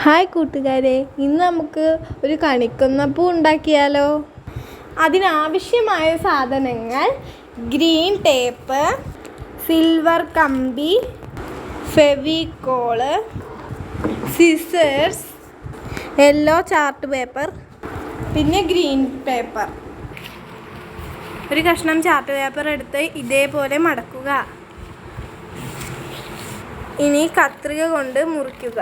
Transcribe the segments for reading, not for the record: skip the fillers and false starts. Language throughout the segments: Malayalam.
ഹായ് കൂട്ടുകാരെ, ഇന്ന് നമുക്ക് ഒരു കണിക്കൊന്നപ്പൂ ഉണ്ടാക്കിയാലോ. അതിനാവശ്യമായ സാധനങ്ങൾ ഗ്രീൻ ടേപ്പ്, സിൽവർ കമ്പി, Fevicol, scissors, yellow chart paper, പിന്നെ ഗ്രീൻ പേപ്പർ. ഒരു കഷ്ണം ചാർട്ട് പേപ്പർ എടുത്ത് ഇതേപോലെ മടക്കുക. ഇനി കത്രിക കൊണ്ട് മുറിക്കുക.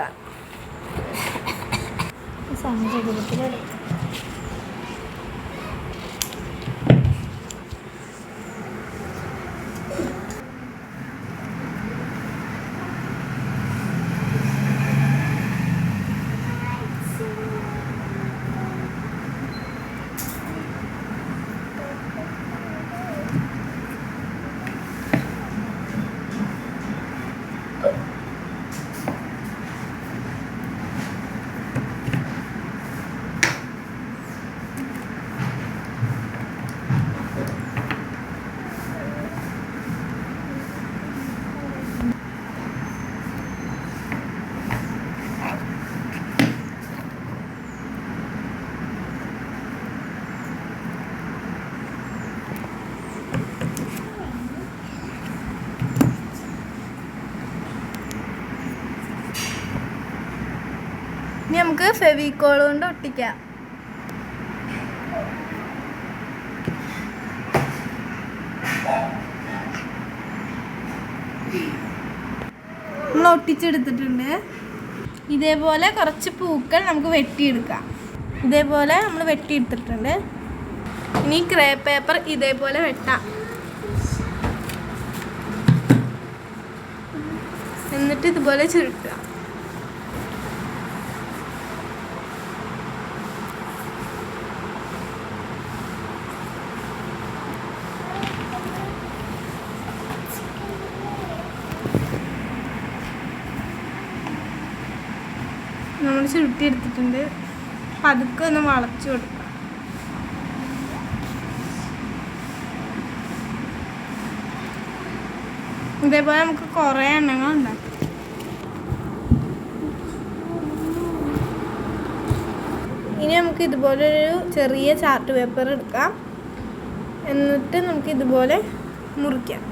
ഇനി നമുക്ക് ഫെവിക്കോൾ കൊണ്ട് ഒട്ടിക്കാം. നമ്മൾ ഒട്ടിച്ചെടുത്തിട്ടുണ്ട്. ഇതേപോലെ കുറച്ച് പൂക്കൾ നമുക്ക് വെട്ടിയെടുക്കാം. ഇതേപോലെ നമ്മൾ വെട്ടിയെടുത്തിട്ടുണ്ട്. ഇനി ക്രേ പേപ്പർ ഇതേപോലെ വെട്ടാം. എന്നിട്ട് ഇതുപോലെ ചുരുട്ടുക. നമ്മൾ ചുരുട്ടിയെടുത്തിട്ടുണ്ട്. പതുക്കെ ഒന്ന് വളച്ചു കൊടുക്കുക. ഇതേപോലെ നമുക്ക് കുറേ എണ്ണങ്ങൾ ഉണ്ടാക്കാം. ഇനി നമുക്ക് ഇതുപോലൊരു ചെറിയ ചാർട്ട് പേപ്പർ എടുക്കാം. എന്നിട്ട് നമുക്ക് ഇതുപോലെ മുറിക്കാം.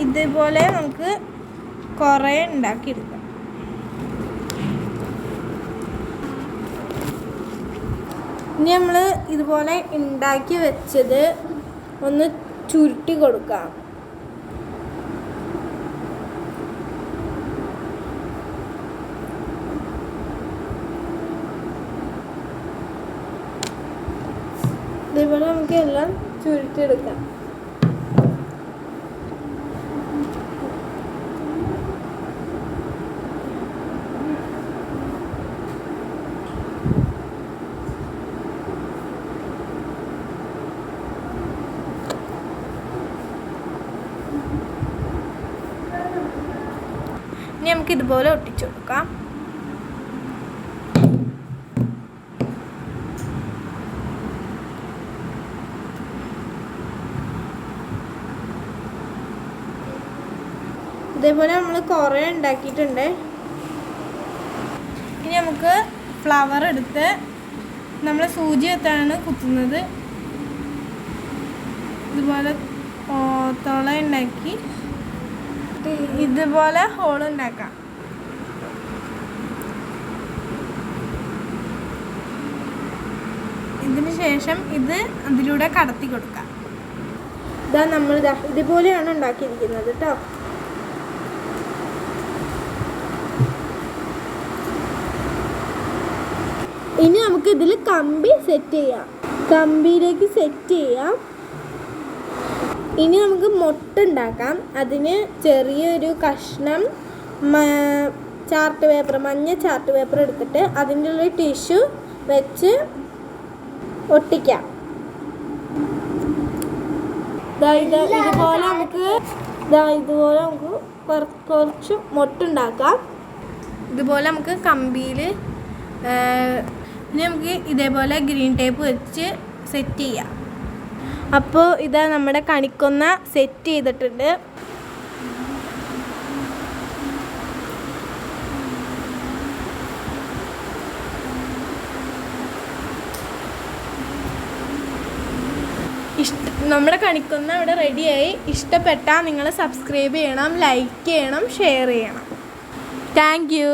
ഇതുപോലെ നമുക്ക് കുറേ ഉണ്ടാക്കിയെടുക്കാം. ഇനി നമ്മൾ ഇതുപോലെ ഉണ്ടാക്കി വെച്ചത് ഒന്ന് ചുരുട്ടി കൊടുക്കാം. ഇതേപോലെ നമുക്ക് എല്ലാം ചുരുട്ടിയെടുക്കാം. ഇനി നമുക്ക് ഇതുപോലെ ഒട്ടിച്ചു കൊടുക്കാം. ഇതേപോലെ നമ്മൾ കുറേ ഉണ്ടാക്കിയിട്ടുണ്ട്. ഇനി നമുക്ക് ഫ്ലവർ എടുത്ത് നമ്മൾ സൂചി വെച്ചാണ് കുത്തുന്നത്. ഇതുപോലെ തുള ഉണ്ടാക്കി ഇതുപോലെ ഹോൾ ഉണ്ടാക്കാം. ഇതിന് ശേഷം ഇത് അതിലൂടെ കടത്തി കൊടുക്കാം. ഇതാ നമ്മൾ ഇതുപോലെയാണ് ഉണ്ടാക്കിയിരിക്കുന്നത് കേട്ടോ. ഇനി നമുക്ക് ഇതിൽ കമ്പി സെറ്റ് ചെയ്യാം. കമ്പിയിലേക്ക് സെറ്റ് ചെയ്യാം. ഇനി നമുക്ക് മുട്ട ഉണ്ടാക്കാം. അതിന് ചെറിയൊരു കഷ്ണം ചാർട്ട് പേപ്പർ, മഞ്ഞ ചാർട്ട് പേപ്പർ എടുത്തിട്ട് അതിൻ്റെ ഉള്ളിൽ ടിഷ്യൂ വെച്ച് ഒട്ടിക്കാം. ഇതുപോലെ നമുക്ക് കുറച്ച് മൊട്ടുണ്ടാക്കാം. ഇതുപോലെ നമുക്ക് കമ്പിയിൽ പിന്നെ നമുക്ക് ഇതേപോലെ ഗ്രീൻ ടേപ്പ് വെച്ച് സെറ്റ് ചെയ്യാം. അപ്പോൾ ഇതാ നമ്മുടെ കണിക്കൊന്ന സെറ്റ് ചെയ്തിട്ടുണ്ട്. നമ്മുടെ കണിക്കൊന്ന ഇവിടെ റെഡിയായി. ഇഷ്ടപ്പെട്ടാൽ നിങ്ങൾ സബ്സ്ക്രൈബ് ചെയ്യണം, ലൈക്ക് ചെയ്യണം, ഷെയർ ചെയ്യണം. Thank you.